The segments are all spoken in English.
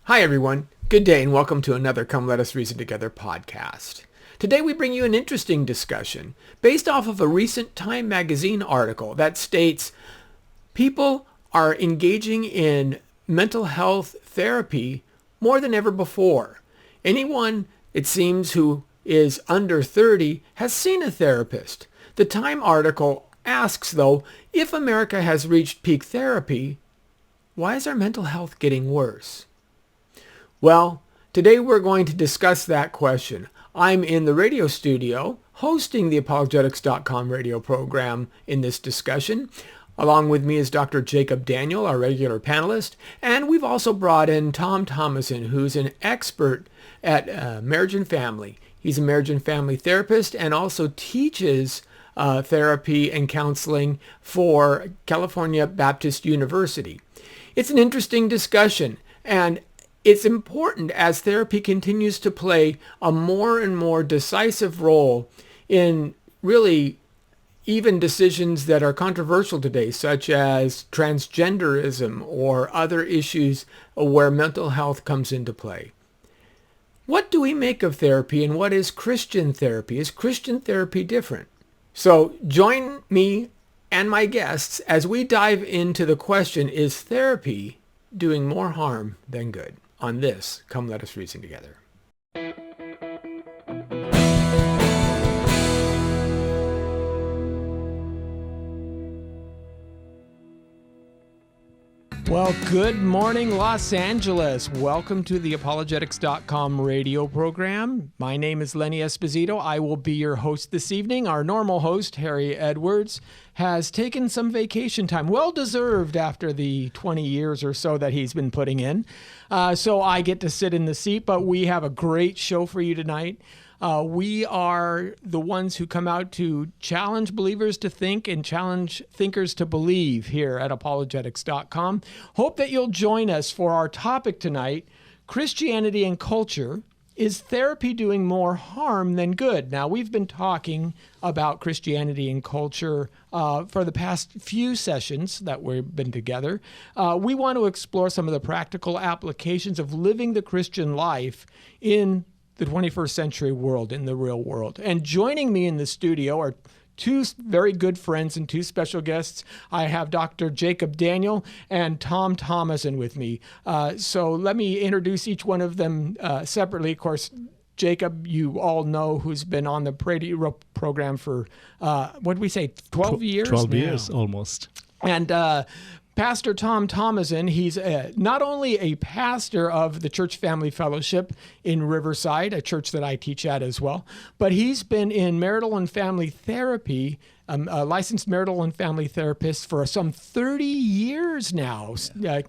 Hi everyone, good day and welcome to another Come Let Us Reason Together podcast. Today we bring you an interesting discussion based off of a recent Time magazine article that states people are engaging in mental health therapy more than ever before. Anyone, it seems, who is under 30 has seen a therapist. The Time article asks, though, if America has reached peak therapy, why is our mental health getting worse? Well, today we're going to discuss that question. I'm in the radio studio hosting the apologetics.com radio program in this discussion. Along with me is Dr. Jacob Daniel, our regular panelist, and we've also brought in Tom Thomason, who's an expert at marriage and family. He's a marriage and family therapist and also teaches therapy and counseling for California Baptist University. It's an interesting discussion, and it's important as therapy continues to play a more and more decisive role in really even decisions that are controversial today, such as transgenderism or other issues where mental health comes into play. What do we make of therapy, and what is Christian therapy? Is Christian therapy different? So join me and my guests as we dive into the question, is therapy doing more harm than good? On this, Come Let Us Reason Together. Well, good morning, Los Angeles. Welcome to the apologetics.com radio program. My name is Lenny Esposito. I will be your host this evening. Our normal host, Harry Edwards, has taken some vacation time, well-deserved after the 20 years or so that he's been putting in. So I get to sit in the seat, but we have a great show for you tonight. We are the ones who come out to challenge believers to think and challenge thinkers to believe here at apologetics.com. Hope that you'll join us for our topic tonight, Christianity and Culture. Is therapy doing more harm than good? Now, we've been talking about Christianity and culture for the past few sessions that we've been together. We want to explore some of the practical applications of living the Christian life in the 21st century world, in the real world. And joining me in the studio are two very good friends and two special guests. I have Dr. Jacob Daniel and Tom Thomason with me. So let me introduce each one of them separately. Of course, Jacob, you all know, who's been on the radio program for, what did we say, 12 years? 12 years, almost. And Pastor Tom Thomason, he's not only a pastor of the Church Family Fellowship in Riverside, a church that I teach at as well, but he's been in marital and family therapy, a licensed marital and family therapist for some 30 years now,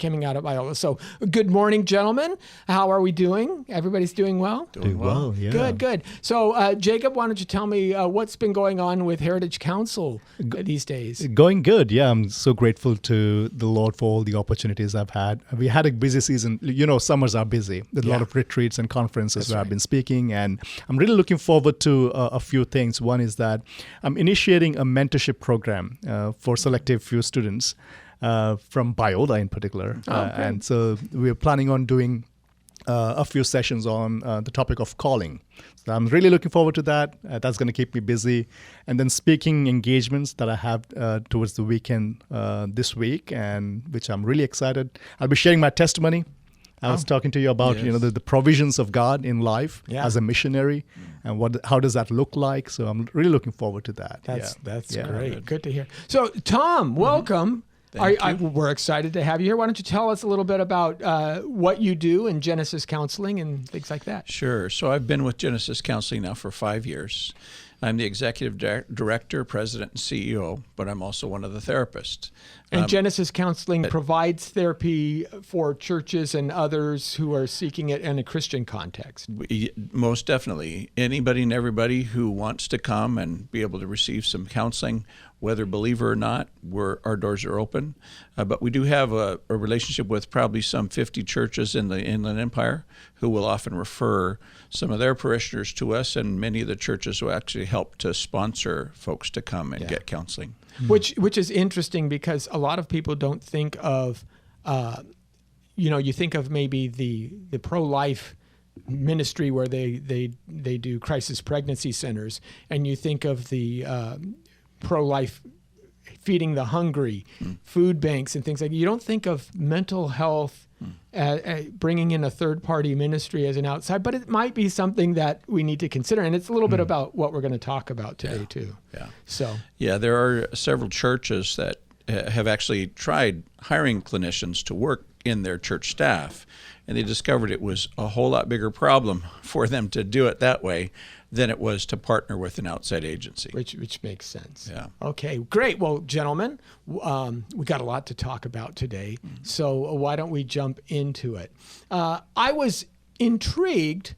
coming out of Iowa. So good morning, gentlemen. How are we doing? Everybody's doing well? Doing well, yeah. Good. So Jacob, why don't you tell me what's been going on with Heritage Council these days? Going good, yeah. I'm so grateful to the Lord for all the opportunities I've had. We had a busy season. You know, summers are busy. There's a lot of retreats and conferences where I've been speaking, and I'm really looking forward to a few things. One is that I'm initiating a mentorship program for selective few students from Biola in particular. And so we're planning on doing a few sessions on the topic of calling. So I'm really looking forward to that. That's going to keep me busy. And then speaking engagements that I have towards the weekend this week, and which I'm really excited. I'll be sharing my testimony. I was talking to you about the provisions of God in life as a missionary, and how does that look like? So I'm really looking forward to that. That's great. Good to hear. So Tom, welcome. We're excited to have you here. Why don't you tell us a little bit about what you do in Genesis Counseling and things like that? Sure. So I've been with Genesis Counseling now for 5 years. I'm the executive director, president, and CEO, but I'm also one of the therapists. And Genesis Counseling provides therapy for churches and others who are seeking it in a Christian context. Most definitely. Anybody and everybody who wants to come and be able to receive some counseling, whether believer or not, our doors are open. But we do have a relationship with probably some 50 churches in the Inland Empire who will often refer some of their parishioners to us, and many of the churches will actually help to sponsor folks to come and get counseling. Which is interesting, because a lot of people don't think of you think of maybe the pro-life ministry where they do crisis pregnancy centers, and you think of the pro-life feeding the hungry, food banks and things like that. You don't think of mental health bringing in a third-party ministry as an outside, but it might be something that we need to consider. And it's a little bit about what we're going to talk about today too. Yeah, there are several churches that have actually tried hiring clinicians to work in their church staff, and they discovered it was a whole lot bigger problem for them to do it that way than it was to partner with an outside agency. Which makes sense. Yeah. Okay, great. Well, gentlemen, we got a lot to talk about today, so why don't we jump into it? I was intrigued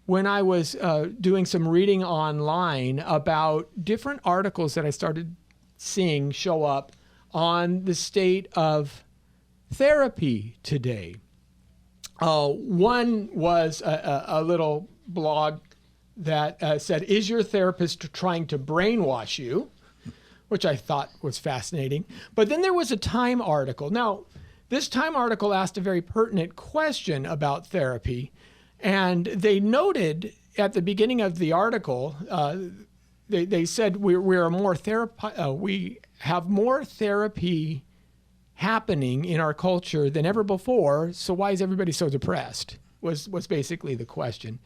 when I was doing some reading online about different articles that I started seeing show up on the state of therapy today. One was a little blog that said, "Is your therapist trying to brainwash you?" which I thought was fascinating. But then there was a Time article. Now, this Time article asked a very pertinent question about therapy, and they noted at the beginning of the article, they said we have more therapy happening in our culture than ever before, so why is everybody so depressed? Was basically the question.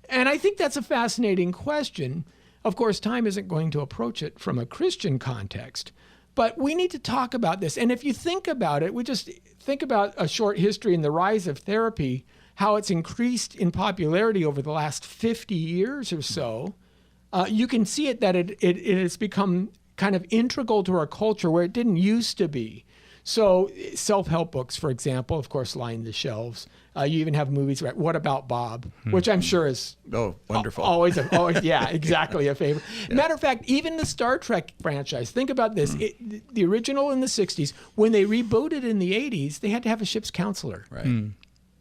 And I think that's a fascinating question. Of course, Time isn't going to approach it from a Christian context, but we need to talk about this. And if you think about it, we just think about a short history in the rise of therapy, how it's increased in popularity over the last 50 years or so. You can see it that it has become kind of integral to our culture where it didn't used to be. So self-help books, for example, of course, line the shelves. You even have movies, right? What About Bob, which I'm sure is wonderful. Always, yeah, exactly a favorite. Yeah. Matter of fact, even the Star Trek franchise, think about this. The original in the 60s, when they rebooted in the 80s, they had to have a ship's counselor. Right.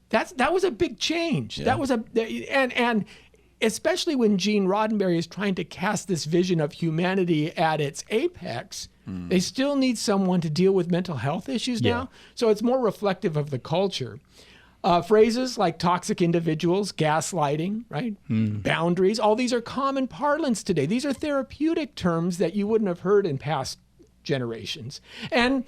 That was a big change. Yeah. That was and especially when Gene Roddenberry is trying to cast this vision of humanity at its apex, they still need someone to deal with mental health issues now. So it's more reflective of the culture. Phrases like toxic individuals, gaslighting, right? Boundaries, all these are common parlance today. These are therapeutic terms that you wouldn't have heard in past generations. And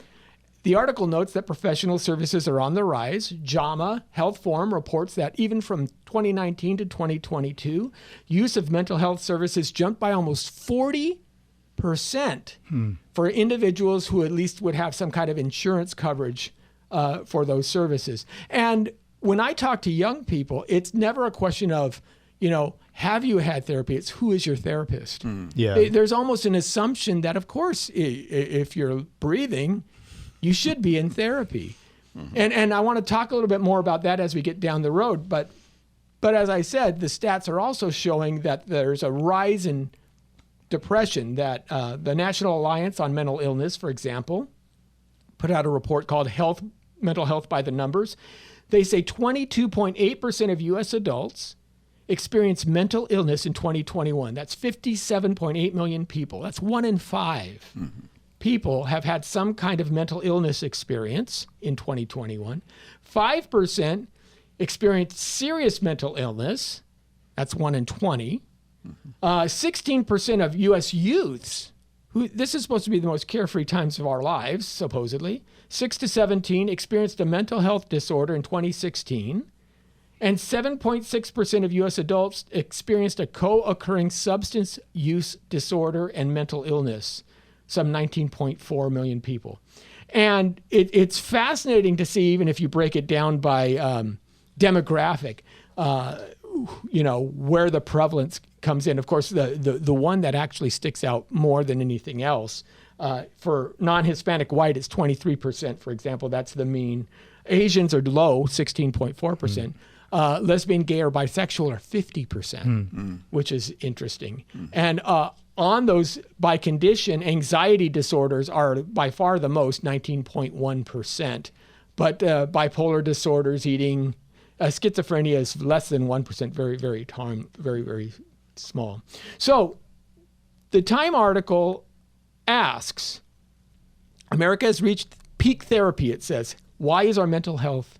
the article notes that professional services are on the rise. JAMA Health Forum reports that even from 2019 to 2022, use of mental health services jumped by almost 40% for individuals who at least would have some kind of insurance coverage for those services. And when I talk to young people, it's never a question of, have you had therapy? It's who is your therapist? There's almost an assumption that, of course, if you're breathing, you should be in therapy. And I want to talk a little bit more about that as we get down the road. But as I said, the stats are also showing that there's a rise in depression, that the National Alliance on Mental Illness, for example, put out a report called Mental Health by the Numbers. They say 22.8% of U.S. adults experienced mental illness in 2021. That's 57.8 million people. That's 1 in 5. People have had some kind of mental illness experience in 2021. 5% experienced serious mental illness. That's 1 in 20. 16% of U.S. youths, this is supposed to be the most carefree times of our lives, supposedly, 6 to 17 experienced a mental health disorder in 2016. And 7.6% of U.S. adults experienced a co-occurring substance use disorder and mental illness. Some 19.4 million people. And it's fascinating to see, even if you break it down by demographic, where the prevalence comes in. Of course, the one that actually sticks out more than anything else, for non-Hispanic white, it's 23%, for example. That's the mean. Asians are low, 16.4%. Lesbian, gay, or bisexual are 50%, which is interesting. And on those, by condition, anxiety disorders are by far the most, 19.1%. But bipolar disorders, eating, schizophrenia is less than 1%, very, very small. So the Time article asks, America has reached peak therapy, it says. Why is our mental health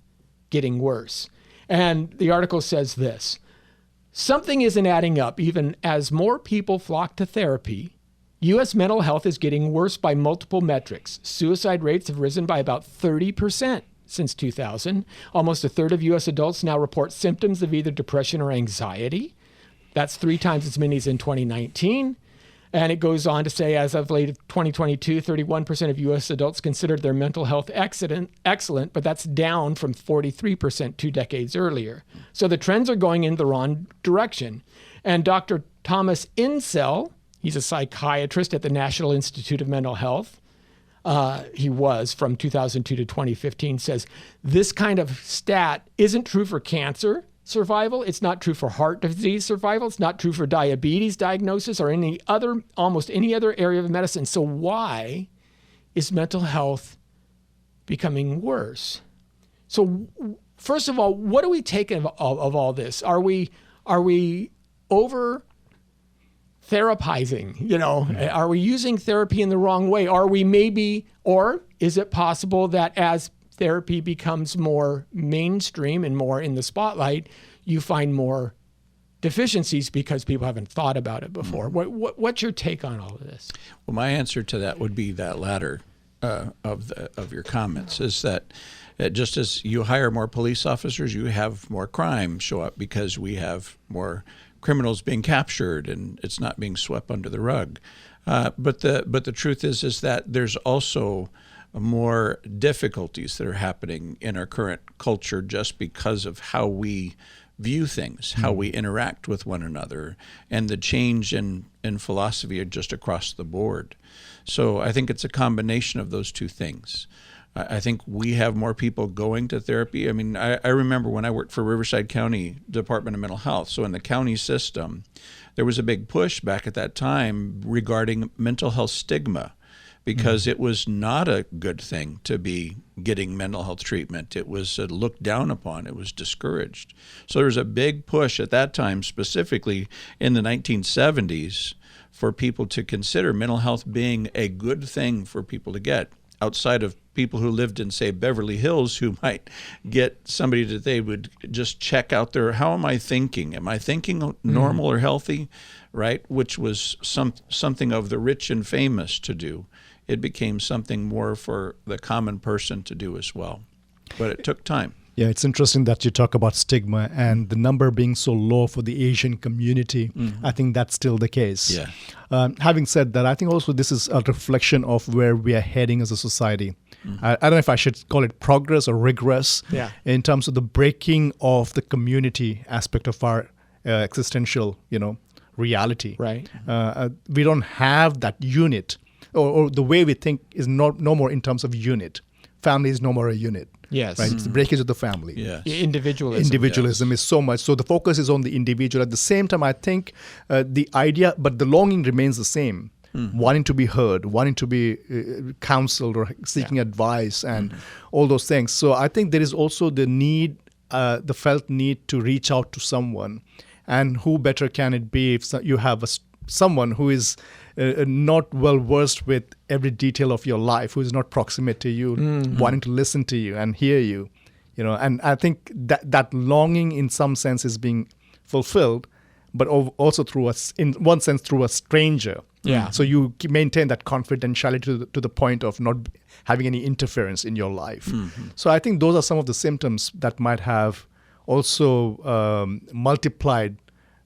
getting worse? And the article says this: something isn't adding up. Even as more people flock to therapy, U.S. mental health is getting worse by multiple metrics. Suicide rates have risen by about 30% since 2000. Almost a third of U.S. adults now report symptoms of either depression or anxiety. That's 3 times as many as in 2019. And it goes on to say, as of late 2022, 31% of U.S. adults considered their mental health excellent, but that's down from 43% 2 decades earlier. So the trends are going in the wrong direction. And Dr. Thomas Insel, he's a psychiatrist at the National Institute of Mental Health, he was from 2002 to 2015, says this kind of stat isn't true for cancer survival. It's not true for heart disease survival. It's not true for diabetes diagnosis or almost any other area of medicine. So why is mental health becoming worse? So first of all, what do we take of all this? Are we over therapizing? Are we using therapy in the wrong way? Or is it possible that as therapy becomes more mainstream and more in the spotlight, you find more deficiencies because people haven't thought about it before? What's your take on all of this? Well, my answer to that would be that latter of your comments, is that just as you hire more police officers, you have more crime show up because we have more criminals being captured and it's not being swept under the rug. But the truth is that there's also more difficulties that are happening in our current culture just because of how we view things, how we interact with one another, and the change in philosophy just across the board. So I think it's a combination of those two things. I think we have more people going to therapy. I mean, I remember when I worked for Riverside County Department of Mental Health. So in the county system, there was a big push back at that time regarding mental health stigma, because it was not a good thing to be getting mental health treatment. It was looked down upon. It was discouraged. So there was a big push at that time, specifically in the 1970s, for people to consider mental health being a good thing for people to get, outside of people who lived in, say, Beverly Hills, who might get somebody that they would just check out their, how am I thinking? Am I thinking normal or healthy, right? Which was something of the rich and famous to do. It became something more for the common person to do as well. But it took time. Yeah, it's interesting that you talk about stigma and the number being so low for the Asian community. I think that's still the case. Yeah. Having said that, I think also this is a reflection of where we are heading as a society. I don't know if I should call it progress or regress in terms of the breaking of the community aspect of our existential, reality. Right. We don't have that unit, or the way we think is no more in terms of unit. Family is no more a unit. Yes. Right. It's the breakage of the family. Yes. Individualism is so much. So the focus is on the individual. At the same time, I think the idea, but the longing remains the same. Wanting to be heard, wanting to be counseled or seeking advice and all those things. So I think there is also the need, the felt need to reach out to someone. And who better can it be if you have someone who is not well versed with every detail of your life, who is not proximate to you, wanting to listen to you and hear you, and I think that longing in some sense is being fulfilled, but also in one sense through a stranger. Yeah. So you maintain that confidentiality to the point of not having any interference in your life. So I think those are some of the symptoms that might have also multiplied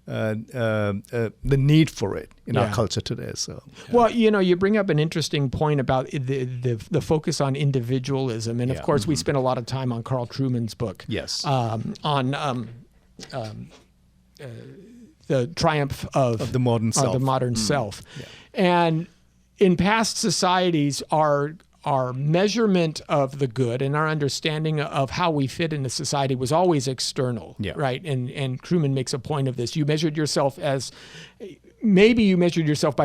the need for it in our culture today. So, well, you bring up an interesting point about the focus on individualism, and of course, we spent a lot of time on Carl Trueman's book. Yes. On the triumph of the modern self. The modern self, and in past societies, our measurement of the good and our understanding of how we fit into society was always external, right? And Truman makes a point of this. You measured yourself by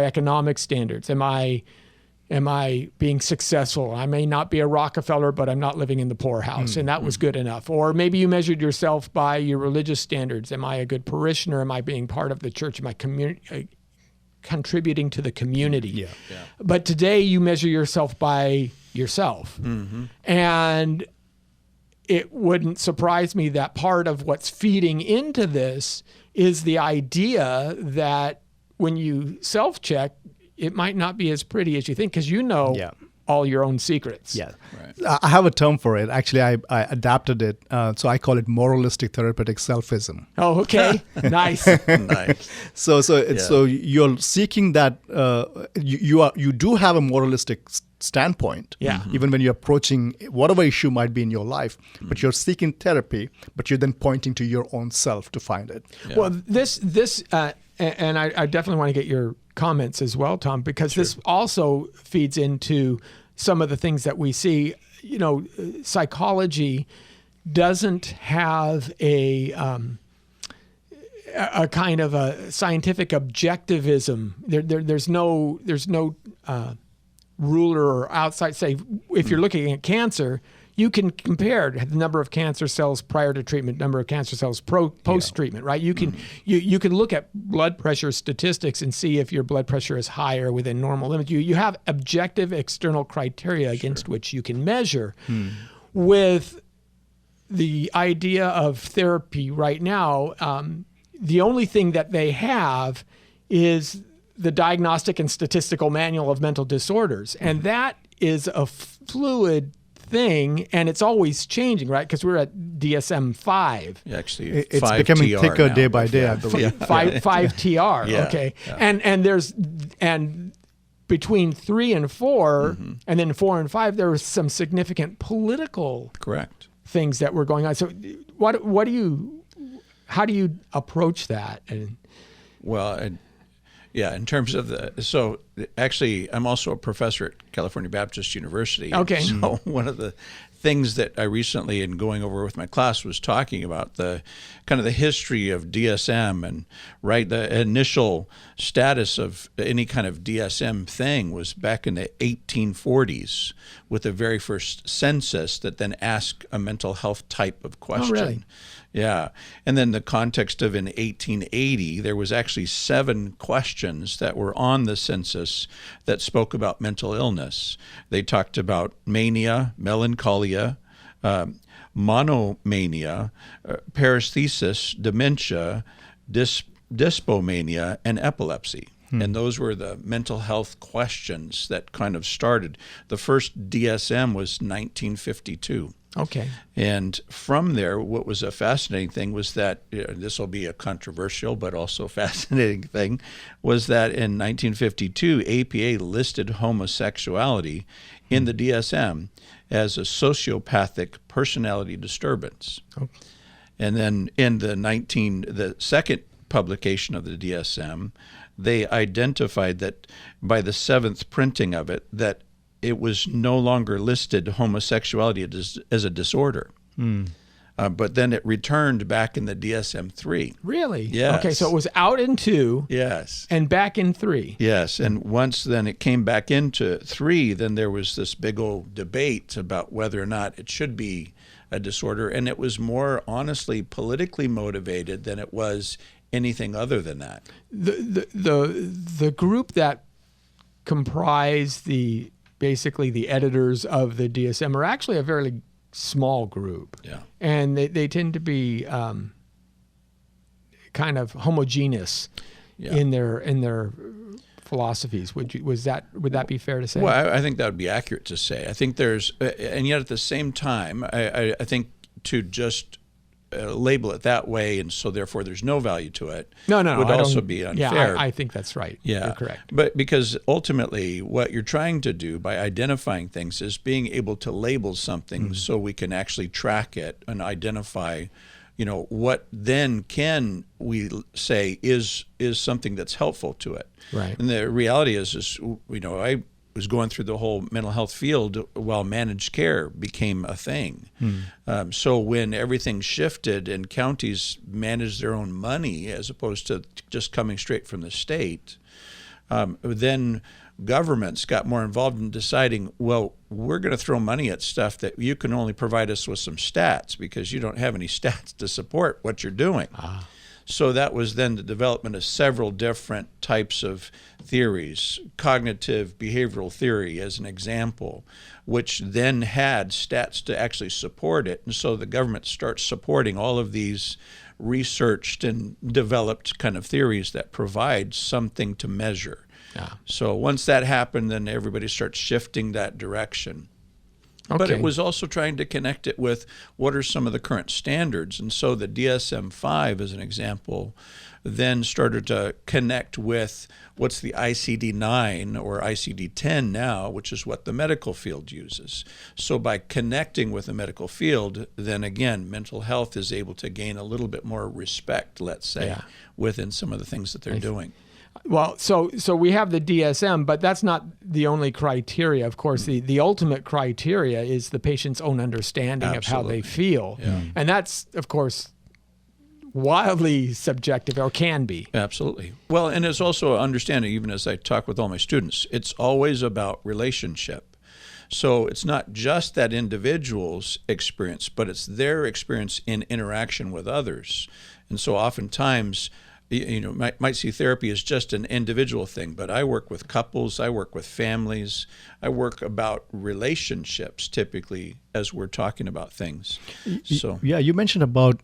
economic standards. Am I being successful? I may not be a Rockefeller, but I'm not living in the poorhouse, and that was good enough. Or maybe you measured yourself by your religious standards. Am I a good parishioner? Am I being part of the church? Am I contributing to the community? But today you measure yourself by yourself. And it wouldn't surprise me that part of what's feeding into this is the idea that when you self-check, it might not be as pretty as you think, because all your own secrets. Yeah. Right. I have a term for it. Actually, I adapted it. So I call it moralistic therapeutic selfism. Oh, okay. Nice. Nice. So you're seeking that you do have a moralistic standpoint. Yeah. Even when you're approaching whatever issue might be in your life, but you're seeking therapy, but you're then pointing to your own self to find it. Yeah. Well, this and I definitely want to get your comments as well, Tom, because this also feeds into some of the things that we see. You know, psychology doesn't have a kind of a scientific objectivism. There's no ruler or outside. Say, if you're looking at cancer, you can compare the number of cancer cells prior to treatment, number of cancer cells post-treatment, right? You can you can look at blood pressure statistics and see if your blood pressure is high or within normal limits. You have objective external criteria against which you can measure. With the idea of therapy right now, the only thing that they have is the Diagnostic and Statistical Manual of Mental Disorders, and that is a fluid thing, and it's always changing, right? Because we're at DSM-5. Yeah, actually, It's becoming TR thicker now, day by but day, yeah. I believe. Five TR. Yeah, Okay, yeah. and between 3 and 4, and then 4 and 5, there was some significant political Correct. things that were going on. So, how do you approach that? And Well, in terms of so actually, I'm also a professor at California Baptist University. Okay. So one of the things that I recently, in going over with my class, was talking about the kind of the history of DSM, and the initial status of any kind of DSM thing was back in the 1840s with the very first census that then asked a mental health type of question. Oh, really? Yeah. And then the context of in 1880, there was actually 7 questions that were on the census that spoke about mental illness. They talked about mania, melancholia, monomania, paresthesis, dementia, dyspomania, and epilepsy. And those were the mental health questions that kind of started. The first DSM was 1952. okay, And from there, what was a fascinating thing was that, this will be a controversial but also fascinating thing, was that in 1952, APA listed homosexuality in the DSM as a sociopathic personality disturbance. Okay. And then in the second publication of the DSM, they identified that by the 7th printing of it, that it was no longer listed homosexuality as a disorder. But then it returned back in the DSM-3. really? Yes. Okay, so it was out in 2 Yes. and back in 3. Yes. And once then it came back into 3, then there was this big old debate about whether or not it should be a disorder. And it was more honestly politically motivated than it was anything other than that. The group that comprise basically the editors of the DSM are actually a very small group. Yeah. And they tend to be kind of homogeneous in their philosophies. Would that be fair to say? Well, I think that would be accurate to say. I think there's, and yet at the same time, I think to just label it that way, and so therefore there's no value to it, no, would I also don't- be unfair. Yeah, I think that's right. Yeah, You're correct. But because ultimately what you're trying to do by identifying things is being able to label something so we can actually track it and identify, what then can we say is something that's helpful to it. Right. And the reality is I was going through the whole mental health field while managed care became a thing. So when everything shifted and counties managed their own money as opposed to just coming straight from the state, then governments got more involved in deciding, well, we're going to throw money at stuff that you can only provide us with some stats because you don't have any stats to support what you're doing. So that was then the development of several different types of theories, cognitive behavioral theory as an example, which then had stats to actually support it. And so the government starts supporting all of these researched and developed kind of theories that provide something to measure. Yeah. So once that happened, then everybody starts shifting that direction. Okay. But it was also trying to connect it with what are some of the current standards. And so the DSM-5, as an example, then started to connect with what's the ICD-9 or ICD-10 now, which is what the medical field uses. So by connecting with the medical field, then again, mental health is able to gain a little bit more respect, let's say, within some of the things that they're doing. Well, so we have the DSM, but that's not the only criteria. Of course, the ultimate criteria is the patient's own understanding of how they feel. Yeah. And that's, of course, wildly subjective, or can be. Absolutely. Well, and it's also understanding, even as I talk with all my students, it's always about relationship. So it's not just that individual's experience, but it's their experience in interaction with others. And so oftentimes, you know, might see therapy as just an individual thing, but I work with couples, I work with families, I work about relationships typically as we're talking about things. So yeah, you mentioned about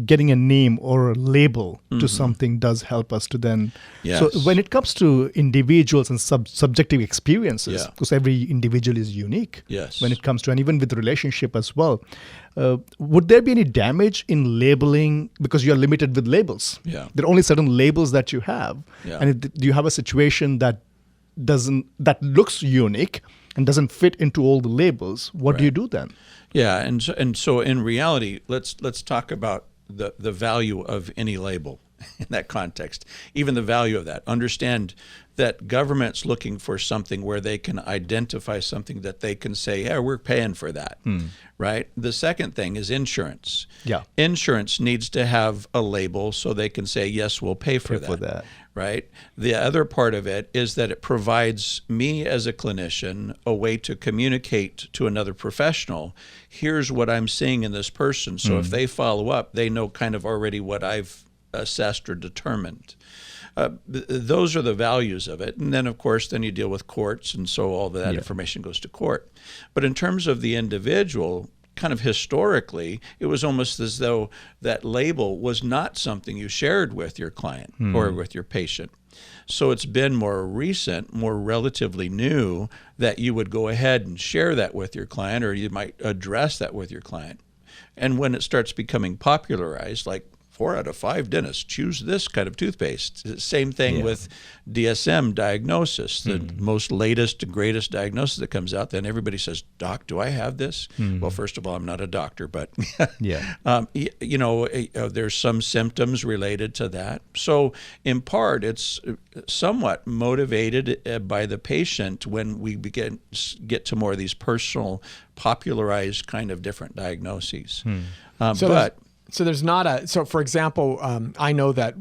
getting a name or a label to something does help us to then. Yes. So when it comes to individuals and subjective experiences, Yeah. because every individual is unique. Yes. When it comes to, and even with relationship as well, would there be any damage in labeling because you're limited with labels? Yeah. There are only certain labels that you have, Yeah. and do you have a situation that looks unique and doesn't fit into all the labels? What do you do then? yeah, and so in reality, let's talk about the value of any label in that context, even the value of that. Understand that government's looking for something where they can identify something that they can say, yeah, we're paying for that, right? The second thing is insurance. Yeah. Insurance needs to have a label so they can say, yes, we'll pay for that. Right? The other part of it is that it provides me as a clinician a way to communicate to another professional, here's what I'm seeing in this person. So if they follow up, they know kind of already what I've assessed or determined. Those are the values of it. And then, of course, then you deal with courts, and so all that information goes to court. But in terms of the individual, kind of historically, it was almost as though that label was not something you shared with your client or with your patient. So it's been more recent, more relatively new, that you would go ahead and share that with your client, or you might address that with your client. And when it starts becoming popularized, like 4 out of 5 dentists choose this kind of toothpaste. Same thing with DSM diagnosis, the most latest and greatest diagnosis that comes out. Then everybody says, Doc, do I have this? Well, first of all, I'm not a doctor, but you know, there's some symptoms related to that. So in part, it's somewhat motivated by the patient when we get to more of these personal, popularized kind of different diagnoses. So there's not a, so for example, I know that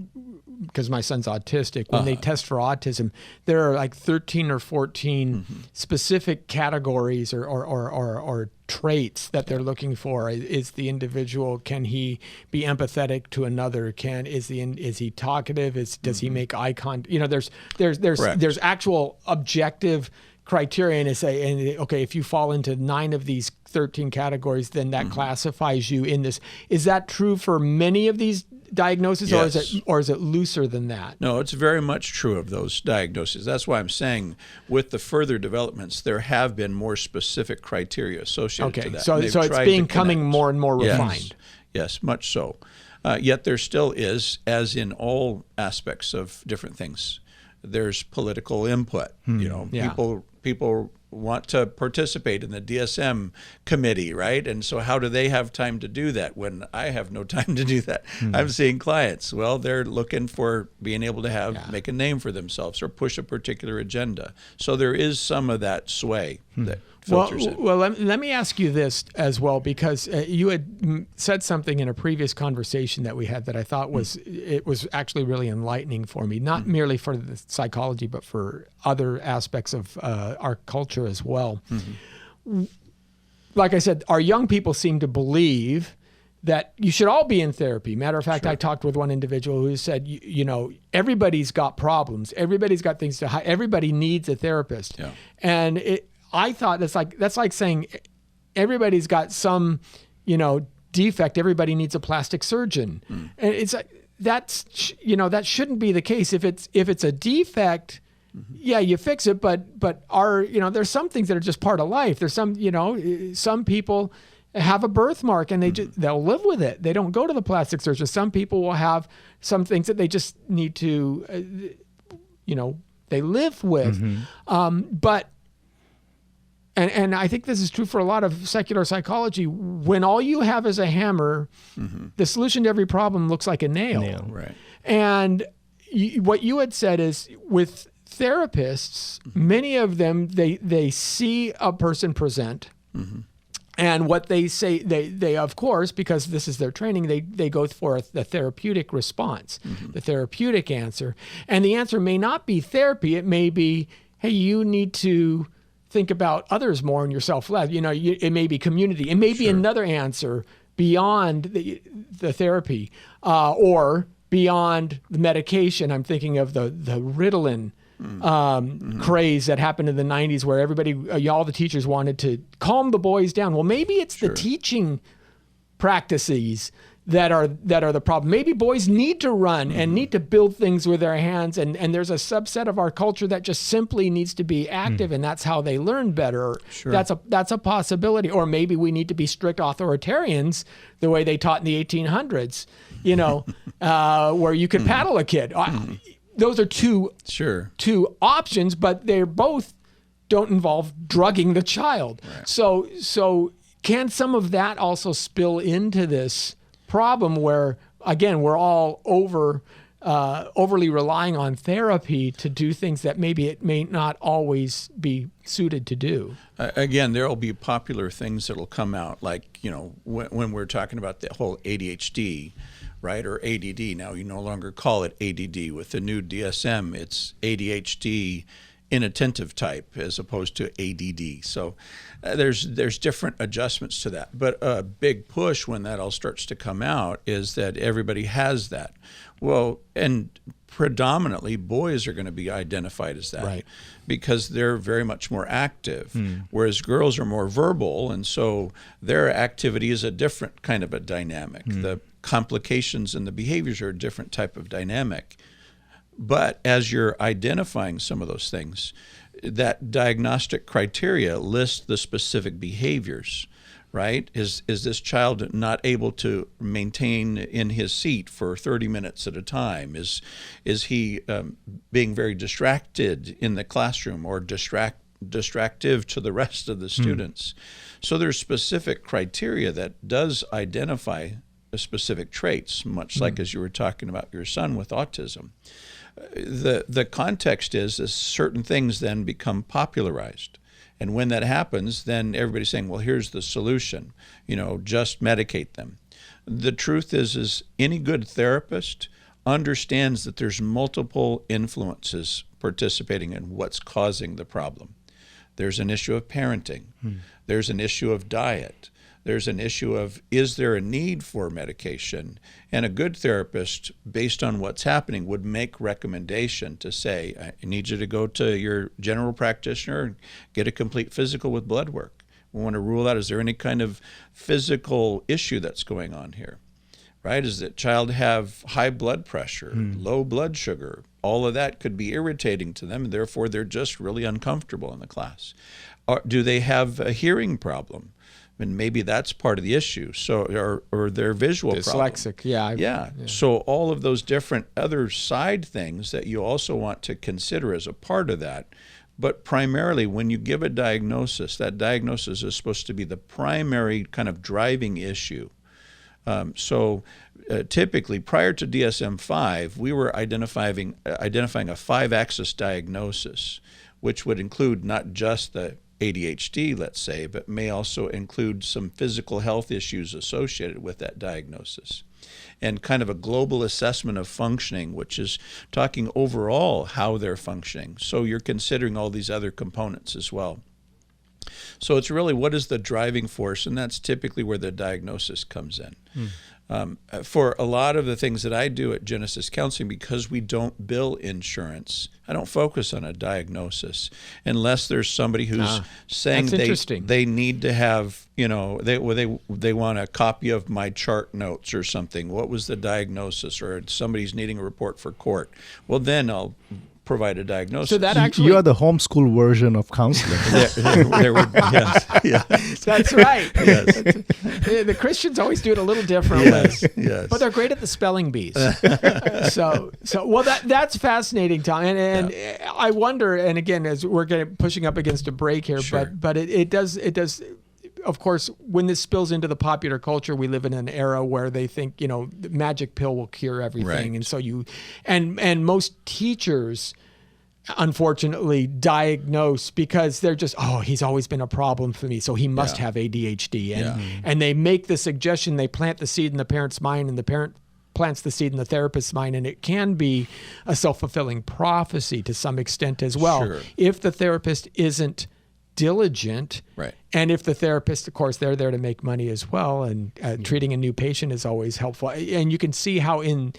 because my son's autistic, when they test for autism, there are like 13 or 14 specific categories or traits that they're looking for. Is the individual, can he be empathetic to another? Is he talkative? Does he make eye contact? You know, there's actual objective criteria, and say, okay, if you fall into 9 of these 13 categories, then that classifies you in this. Is that true for many of these diagnoses, or is it looser than that? No, it's very much true of those diagnoses. That's why I'm saying with the further developments, there have been more specific criteria associated to that. So it's becoming more and more refined. Yes, much so. Yet there still is, as in all aspects of different things, there's political input. You know, people want to participate in the DSM committee, right? And so how do they have time to do that when I have no time to do that? I'm seeing clients. Well, they're looking for being able to make a name for themselves or push a particular agenda. So there is some of that sway that filters in. Well, let me ask you this as well, because you had said something in a previous conversation that we had that I thought was actually really enlightening for me, not merely for the psychology, but for other aspects of our culture as well. Like I said, our young people seem to believe that you should all be in therapy. Matter of fact, I talked with one individual who said, everybody's got problems. Everybody's got things to hide. Everybody needs a therapist. Yeah. And I thought that's like saying everybody's got some, defect. Everybody needs a plastic surgeon. And it's that shouldn't be the case. If it's a defect, yeah, you fix it. But there's some things that are just part of life. There's some people have a birthmark and they'll live with it. They don't go to the plastic surgeon. Some people will have some things that they just need to, they live with. But I think this is true for a lot of secular psychology. When all you have is a hammer, the solution to every problem looks like a nail. Right. And what you had said is with therapists, many of them, they see a person present. And what they say, they of course, because this is their training, they go for the therapeutic response, the therapeutic answer. And the answer may not be therapy. It may be, hey, you need to think about others more and yourself less. It may be community. It may be another answer beyond the therapy or beyond the medication. I'm thinking of the Ritalin craze that happened in the 90s where everybody, all the teachers wanted to calm the boys down. Well, maybe it's the teaching practices that are the problem. Maybe boys need to run and need to build things with their hands, and there's a subset of our culture that just simply needs to be active, and that's how they learn better. That's a possibility. Or maybe we need to be strict authoritarians the way they taught in the 1800s, where you could paddle a kid. Those are two options, but they both don't involve drugging the child. Right. So can some of that also spill into this problem where, again, we're all overly relying on therapy to do things that maybe it may not always be suited to do? Again, there will be popular things that will come out, like, when we're talking about the whole ADHD, right, or ADD. Now, you no longer call it ADD. With the new DSM, it's ADHD inattentive type as opposed to ADD. So there's different adjustments to that. But a big push when that all starts to come out is that everybody has that. Well, and predominantly boys are going to be identified as that, right, because they're very much more active, whereas girls are more verbal, and so their activity is a different kind of a dynamic. The complications and the behaviors are a different type of dynamic. But as you're identifying some of those things, that diagnostic criteria lists the specific behaviors, right? Is this child not able to maintain in his seat for 30 minutes at a time? Is he being very distracted in the classroom or distractive to the rest of the students? So there's specific criteria that does identify the specific traits, much like as you were talking about your son with autism. The context is certain things then become popularized. And when that happens, then everybody's saying, well, here's the solution, just medicate them. The truth is any good therapist understands that there's multiple influences participating in what's causing the problem. There's an issue of parenting. There's an issue of diet. There's an issue of, is there a need for medication? And a good therapist, based on what's happening, would make recommendation to say, I need you to go to your general practitioner and get a complete physical with blood work. We want to rule out, is there any kind of physical issue that's going on here? Right? Does the child have high blood pressure, low blood sugar? All of that could be irritating to them, and therefore they're just really uncomfortable in the class. Or do they have a hearing problem? And maybe that's part of the issue. So, or their visual dyslexic, problem. Yeah. So all of those different other side things that you also want to consider as a part of that. But primarily, when you give a diagnosis, that diagnosis is supposed to be the primary kind of driving issue. Typically, prior to DSM-5, we were identifying a 5-axis diagnosis, which would include not just the ADHD, let's say, but may also include some physical health issues associated with that diagnosis. And kind of a global assessment of functioning, which is talking overall how they're functioning. So you're considering all these other components as well. So it's really, what is the driving force? And that's typically where the diagnosis comes in. For a lot of the things that I do at Genesis Counseling, because we don't bill insurance, I don't focus on a diagnosis unless there's somebody who's saying they need to have, they want a copy of my chart notes or something. What was the diagnosis? Or somebody's needing a report for court. Well, then I'll provide a diagnosis. So that actually, you are the homeschool version of counseling. Yes. That's right. Yes. The Christians always do it a little differently. Yes. But they're great at the spelling bees. So well, that's fascinating, Tom. And I wonder, and again, as we're pushing up against a break here, Sure. but it does. Of course, when this spills into the popular culture, we live in an era where they think, the magic pill will cure everything. Right. And so and most teachers, unfortunately, diagnose because they're just, he's always been a problem for me, so he must have ADHD. And they make the suggestion, they plant the seed in the parent's mind, and the parent plants the seed in the therapist's mind, and it can be a self-fulfilling prophecy to some extent as well. Sure. If the therapist isn't diligent, Right. And if the therapist, of course, they're there to make money as well, and treating a new patient is always helpful. And you can see how in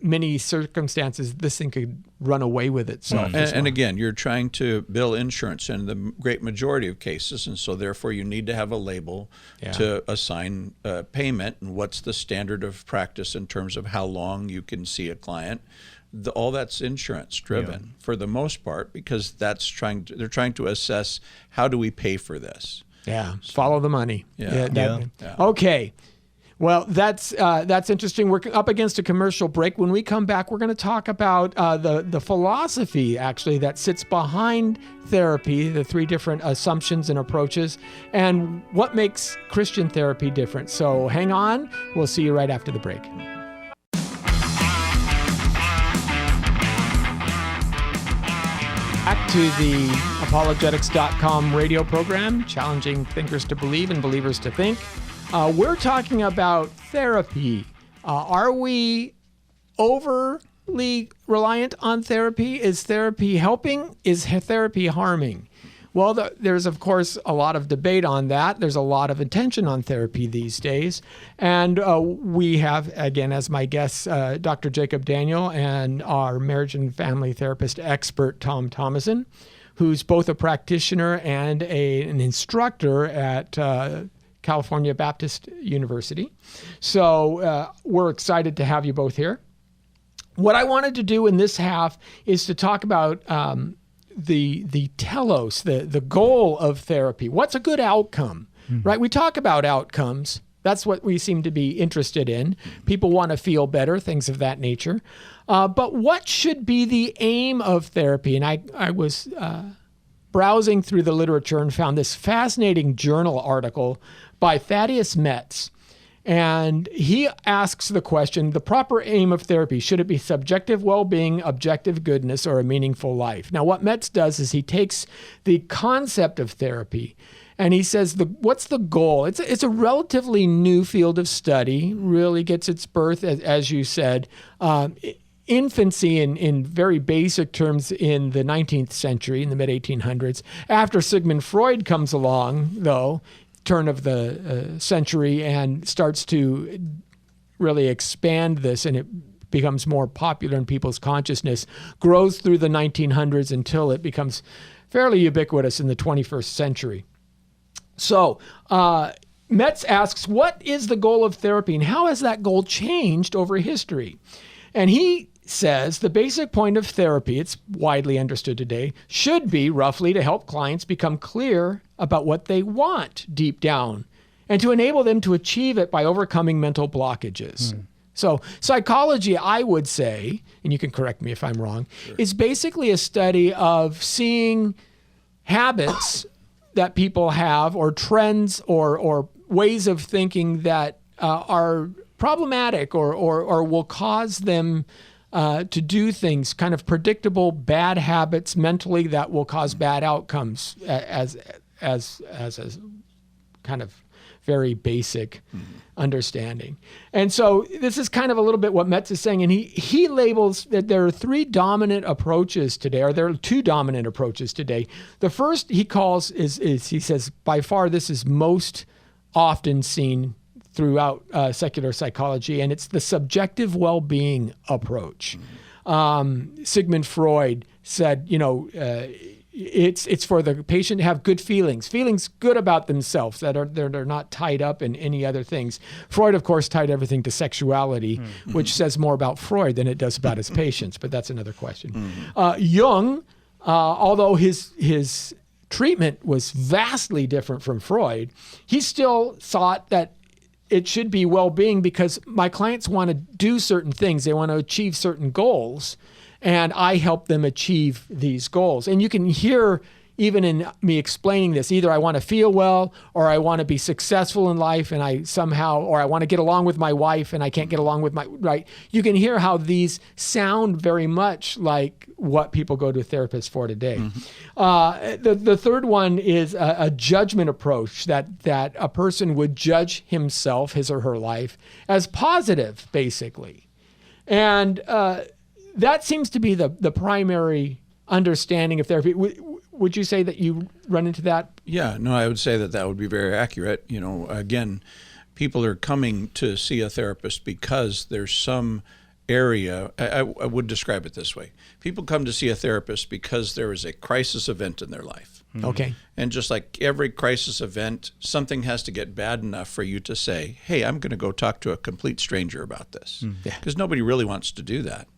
many circumstances this thing could run away with itself. And again, you're trying to bill insurance in the great majority of cases, and so therefore you need to have a label to assign payment, and what's the standard of practice in terms of how long you can see a client. All that's insurance driven for the most part, because they're trying to assess, how do we pay for this? Yeah, follow the money. Yeah. Okay. Well, that's interesting. We're up against a commercial break. When we come back, we're going to talk about the philosophy, actually, that sits behind therapy, the three different assumptions and approaches, and what makes Christian therapy different. So hang on. We'll see you right after the break. Back to the apologetics.com radio program, challenging thinkers to believe and believers to think. We're talking about therapy. Are we overly reliant on therapy? Is therapy helping? Is therapy harming? Well, there's, of course, a lot of debate on that. There's a lot of attention on therapy these days. And we have, again, as my guests, Dr. Jacob Daniel and our marriage and family therapist expert, Tom Thomason, who's both a practitioner and an instructor at California Baptist University. So we're excited to have you both here. What I wanted to do in this half is to talk about the telos, the goal of therapy. What's a good outcome, right? We talk about outcomes. That's what we seem to be interested in. People want to feel better, things of that nature. But what should be the aim of therapy? And I was browsing through the literature and found this fascinating journal article by Thaddeus Metz. And he asks the question, the proper aim of therapy, should it be subjective well-being, objective goodness, or a meaningful life? Now, what Metz does is he takes the concept of therapy and he says, what's the goal? It's a relatively new field of study, really gets its birth, as you said, infancy in very basic terms in the 19th century, in the mid-1800s. After Sigmund Freud comes along, though, turn of the century, and starts to really expand this, and it becomes more popular in people's consciousness, grows through the 1900s until it becomes fairly ubiquitous in the 21st century. So Metz asks, what is the goal of therapy, and how has that goal changed over history? And he says the basic point of therapy, it's widely understood today, should be roughly to help clients become clear about what they want deep down and to enable them to achieve it by overcoming mental blockages. So psychology, I would say, and you can correct me if I'm wrong, is basically a study of seeing habits that people have, or trends or ways of thinking that are problematic or will cause them to do things, kind of predictable bad habits mentally that will cause bad outcomes as kind of very basic understanding. And so this is kind of a little bit what Metz is saying. And he labels that there are three dominant approaches today, or there are two dominant approaches today. The first he calls is he says, by far, this is most often seen throughout secular psychology, and it's the subjective well-being approach. Sigmund Freud said, it's for the patient to have good feelings good about themselves, that they're not tied up in any other things. Freud, of course, tied everything to sexuality, which says more about Freud than it does about his patients, but that's another question. Jung, although his treatment was vastly different from Freud, he still thought that it should be well-being because my clients want to do certain things. They want to achieve certain goals, and I help them achieve these goals. And you can hear, even in me explaining this, either I want to feel well, or I want to be successful in life, and or I want to get along with my wife, and I can't get along with right? You can hear how these sound very much like what people go to a therapist for today. The third one is a judgment approach, that a person would judge himself, his or her life, as positive, basically. And that seems to be the primary understanding of therapy. Would you say that you run into that? Yeah, no, I would say that would be very accurate. Again, people are coming to see a therapist because there's some area. I would describe it this way. People come to see a therapist because there is a crisis event in their life. Okay. And just like every crisis event, something has to get bad enough for you to say, hey, I'm going to go talk to a complete stranger about this. Because nobody really wants to do that.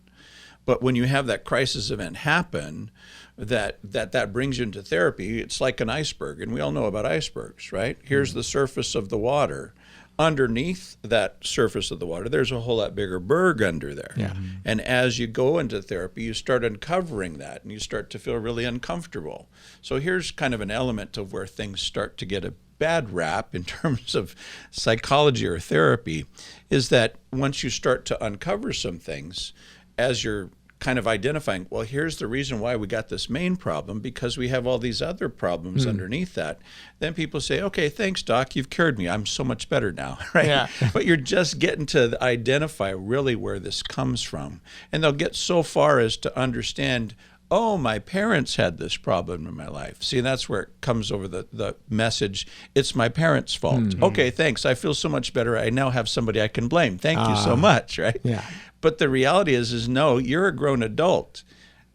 But when you have that crisis event happen, that brings you into therapy, it's like an iceberg. And we all know about icebergs, right? Here's the surface of the water. Underneath that surface of the water, there's a whole lot bigger berg under there. Yeah. And as you go into therapy, you start uncovering that, and you start to feel really uncomfortable. So here's kind of an element of where things start to get a bad rap in terms of psychology or therapy, is that once you start to uncover some things, as you're kind of identifying, well, here's the reason why we got this main problem, because we have all these other problems underneath that. Then people say, okay, thanks, doc, you've cured me. I'm so much better now, right? Yeah. But you're just getting to identify really where this comes from. And they'll get so far as to understand, oh, my parents had this problem in my life. See, that's where it comes over the message, it's my parents' fault. Okay, thanks. I feel so much better. I now have somebody I can blame. Thank you so much, right? Yeah. But the reality is no, you're a grown adult.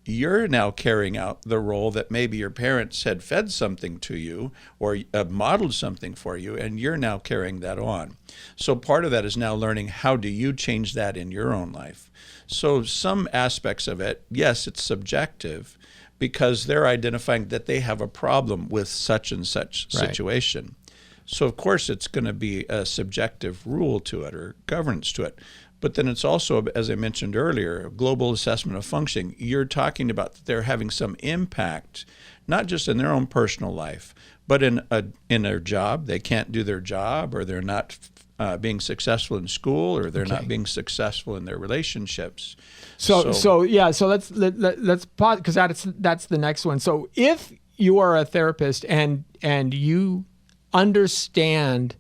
You're now carrying out the role that maybe your parents had fed something to you or modeled something for you, and you're now carrying that on. So part of that is now learning, how do you change that in your own life? So some aspects of it, yes, it's subjective, because they're identifying that they have a problem with such and such situation. So of course it's going to be a subjective rule to it or governance to it. But then it's also, as I mentioned earlier, a global assessment of functioning. You're talking about that they're having some impact, not just in their own personal life, but in their job. They can't do their job, or they're not being successful in school, or they're not being successful in their relationships. So let's pause, because that's the next one. So if you are a therapist and you understand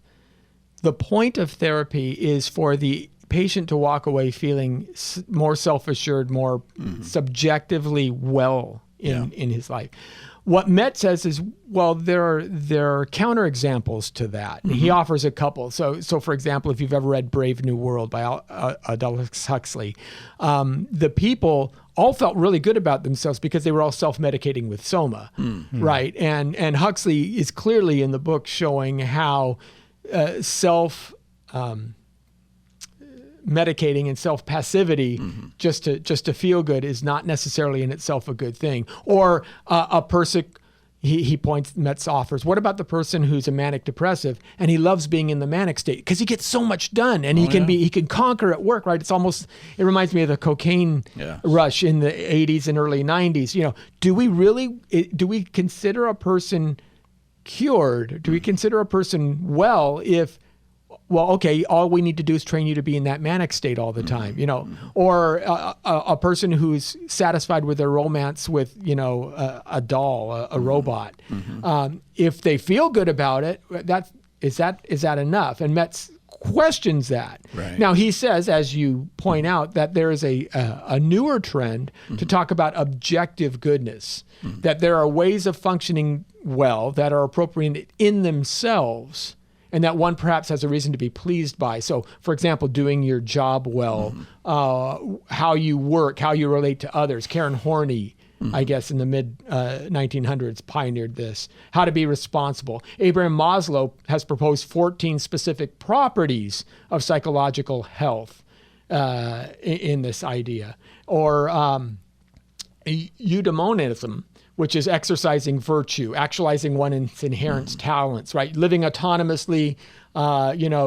the point of therapy is for the patient to walk away feeling more self-assured, more subjectively well in his life. What Metz says is, well, there are counterexamples to that. He offers a couple. So for example, if you've ever read Brave New World by Aldous Huxley, the people all felt really good about themselves because they were all self-medicating with soma, right? And Huxley is clearly in the book showing how medicating and self-passivity just to feel good is not necessarily in itself a good thing. Or a person, he points, Metz offers, what about the person who's a manic depressive and he loves being in the manic state because he gets so much done and he can conquer at work, right? It reminds me of the cocaine rush in the 80s and early 90s. Do we consider a person cured? Do we consider a person well if, well, okay, all we need to do is train you to be in that manic state all the time, or a person who's satisfied with their romance with, a doll, a robot. If they feel good about it, is that enough? And Metz questions that. Right. Now, he says, as you point out, that there is a newer trend to talk about objective goodness, that there are ways of functioning well that are appropriate in themselves, and that one perhaps has a reason to be pleased by. So, for example, doing your job well, how you work, how you relate to others. Karen Horney, I guess, in the mid-1900s, pioneered this. How to be responsible. Abraham Maslow has proposed 14 specific properties of psychological health in this idea. Or eudaimonism, which is exercising virtue, actualizing one's inherent talents, right? Living autonomously,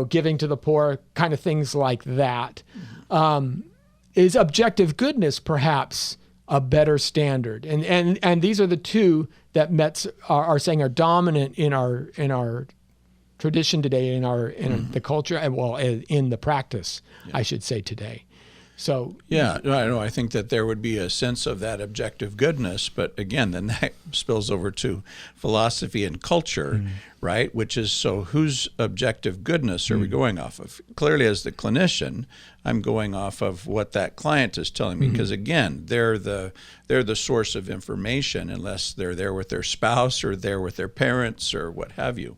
giving to the poor, kind of things like that. Is objective goodness perhaps a better standard? And these are the two that Metz are saying are dominant in our tradition today, in the culture, and in the practice, I should say, today. So I think that there would be a sense of that objective goodness, but again, then that spills over to philosophy and culture, right? Which is, so whose objective goodness are we going off of? Clearly, as the clinician, I'm going off of what that client is telling me, because again, they're the source of information, unless they're there with their spouse or there with their parents or what have you.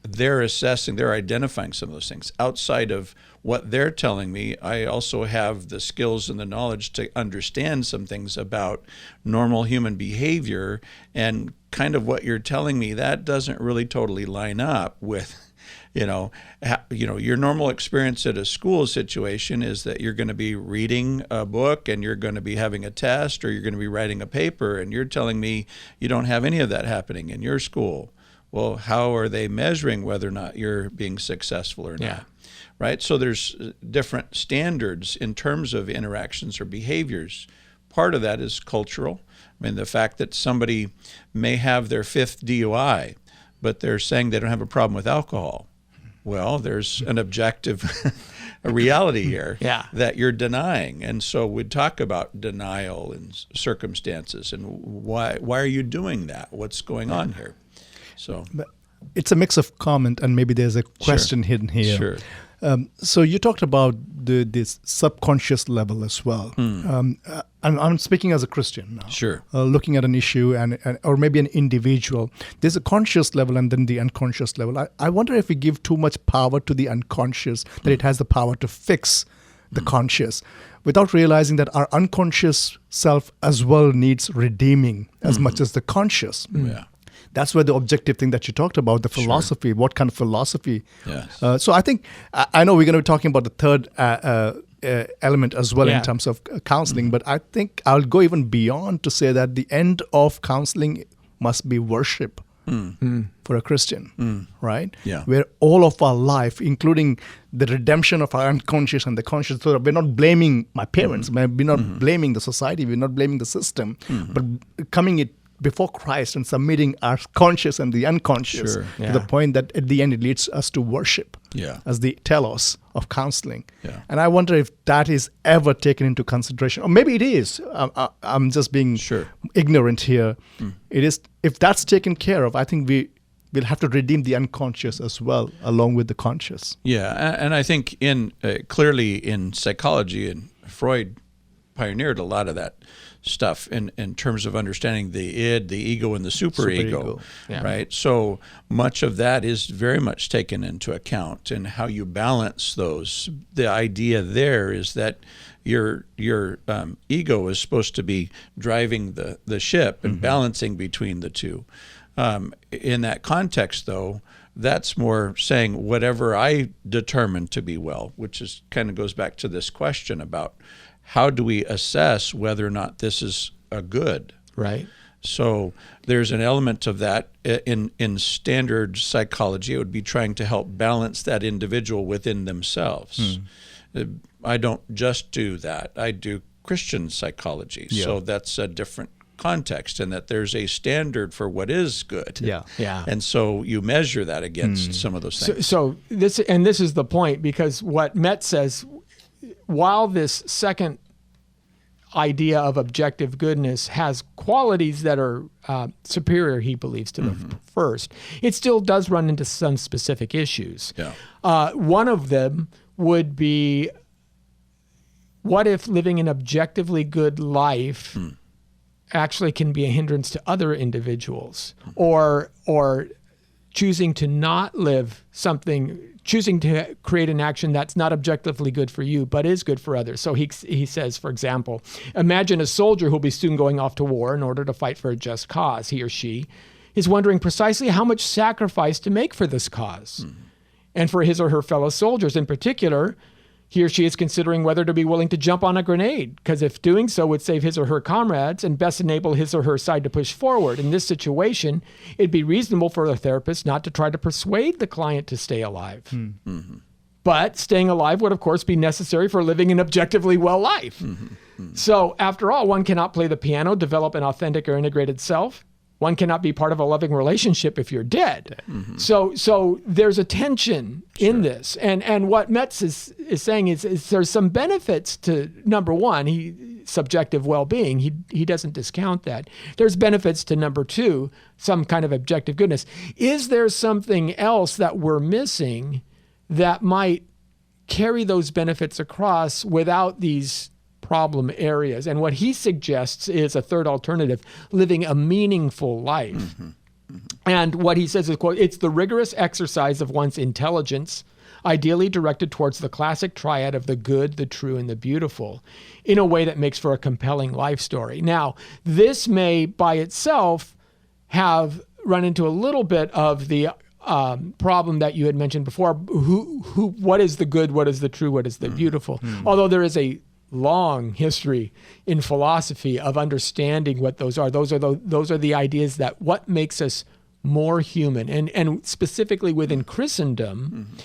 They're assessing, they're identifying some of those things. Outside of what they're telling me, I also have the skills and the knowledge to understand some things about normal human behavior, and kind of what you're telling me, that doesn't really totally line up with, your normal experience at a school situation is that you're going to be reading a book and you're going to be having a test, or you're going to be writing a paper, and you're telling me you don't have any of that happening in your school. Well, how are they measuring whether or not you're being successful or not? Right? So there's different standards in terms of interactions or behaviors. Part of that is cultural. I mean, the fact that somebody may have their 5th DUI, but they're saying they don't have a problem with alcohol. Well, there's an objective a reality here that you're denying. And so we'd talk about denial and circumstances, and why are you doing that? What's going on here? So it's a mix of comment, and maybe there's a question hidden here. Sure. So you talked about this subconscious level as well. And I'm speaking as a Christian now. Sure. Looking at an issue or maybe an individual. There's a conscious level and then the unconscious level. I wonder if we give too much power to the unconscious, that it has the power to fix the conscious, without realizing that our unconscious self as well needs redeeming as much as the conscious. Yeah. That's where the objective thing that you talked about, the philosophy, what kind of philosophy. Yes. So I think, I know we're going to be talking about the third element as well in terms of counseling, but I think I'll go even beyond to say that the end of counseling must be worship for a Christian, right? Yeah. Where all of our life, including the redemption of our unconscious and the conscious, so we're not blaming my parents, we're not blaming the society, we're not blaming the system, but coming it before Christ and submitting our conscious and the unconscious to the point that at the end it leads us to worship as the telos of counseling. Yeah. And I wonder if that is ever taken into consideration. Or maybe it is. I'm just being ignorant here. It is. If that's taken care of, I think we'll have to redeem the unconscious as well, along with the conscious. Yeah, and I think clearly in psychology, and Freud pioneered a lot of that stuff in terms of understanding the id, the ego, and the superego, right? So much of that is very much taken into account, and how you balance those. The idea there is that your ego is supposed to be driving the ship and balancing between the two. In that context, though, that's more saying whatever I determine to be well, which is kind of goes back to this question about how do we assess whether or not this is a good? Right. So there's an element of that in standard psychology. It would be trying to help balance that individual within themselves. I don't just do that. I do Christian psychology. So that's a different context, and that there's a standard for what is good. And so you measure that against some of those things. So this is the point, because what Metz says, while this second idea of objective goodness has qualities that are superior, he believes, to the first, it still does run into some specific issues. Yeah. One of them would be, what if living an objectively good life actually can be a hindrance to other individuals, or choosing to not live something, choosing to create an action that's not objectively good for you, but is good for others. So he says, for example, imagine a soldier who'll be soon going off to war in order to fight for a just cause. He or she is wondering precisely how much sacrifice to make for this cause. And for his or her fellow soldiers in particular, he or she is considering whether to be willing to jump on a grenade, because if doing so would save his or her comrades and best enable his or her side to push forward. In this situation, it'd be reasonable for the therapist not to try to persuade the client to stay alive. But staying alive would, of course, be necessary for living an objectively well life. So, after all, one cannot play the piano, develop an authentic or integrated self. One cannot be part of a loving relationship if you're dead. So there's a tension in this. And what Metz is saying is there's some benefits to, number one, subjective well-being. He doesn't discount that. There's benefits to, number two, some kind of objective goodness. Is there something else that we're missing that might carry those benefits across without these problem areas? And what he suggests is a third alternative, living a meaningful life. And what he says is, quote, it's the rigorous exercise of one's intelligence, ideally directed towards the classic triad of the good, the true, and the beautiful, in a way that makes for a compelling life story. Now, this may by itself have run into a little bit of the problem that you had mentioned before. What is the good? What is the true? What is the beautiful? Although there is a long history in philosophy of understanding what those are. Those are the ideas that what makes us more human, and specifically within Christendom,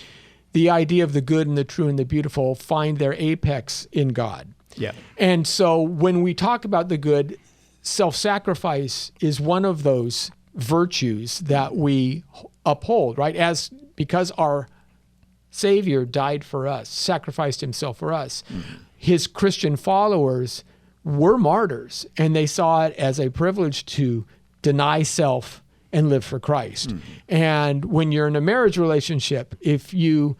the idea of the good and the true and the beautiful find their apex in God. Yeah. And so when we talk about the good, self-sacrifice is one of those virtues that we uphold, right? Because our Savior died for us, sacrificed himself for us. His Christian followers were martyrs, and they saw it as a privilege to deny self and live for Christ. And when you're in a marriage relationship, if you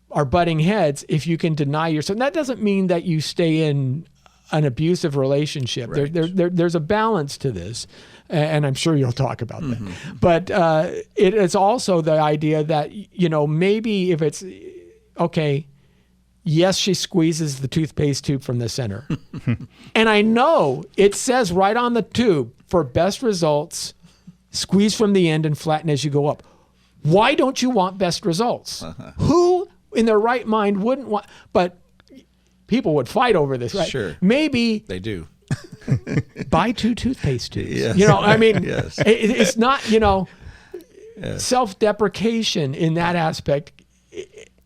are butting heads, if you can deny yourself, that doesn't mean that you stay in an abusive relationship. Right. There's a balance to this, and I'm sure you'll talk about that. But it is also the idea that, maybe if it's, okay, yes, she squeezes the toothpaste tube from the center. And I know it says right on the tube, for best results, squeeze from the end and flatten as you go up. Why don't you want best results? Who in their right mind wouldn't want, but people would fight over this, right? Sure. Maybe They do. buy 2 toothpaste tubes. Yes. Yes. It's not, self-deprecation in that aspect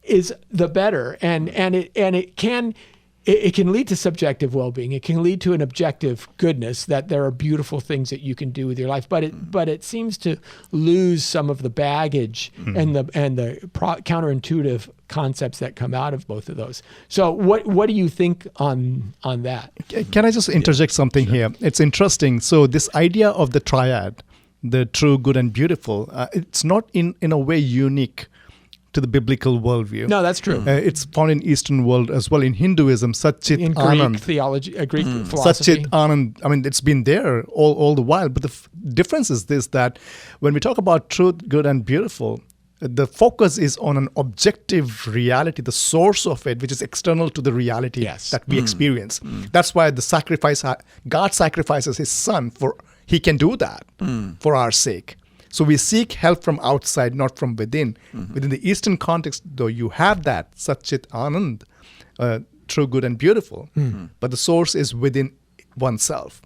is the better, and it can lead to subjective well-being. It can lead to an objective goodness, that there are beautiful things that you can do with your life, but it seems to lose some of the baggage and the counterintuitive concepts that come out of both of those. So what do you think on that? Can I just interject something here? It's interesting. So this idea of the triad, the true, good, and beautiful, it's not in a way unique to the biblical worldview. No, that's true. It's found in Eastern world as well. In Hinduism, Satchit In Anand. Greek theology, Greek philosophy. Satchit Anand, it's been there all the while. But the difference is this, that when we talk about truth, good, and beautiful, the focus is on an objective reality, the source of it, which is external to the reality that we experience. That's why God sacrifices his son he can do that for our sake. So we seek help from outside, not from within. Within the Eastern context, though, you have that, Satchit Anand, true, good, and beautiful. But the source is within oneself.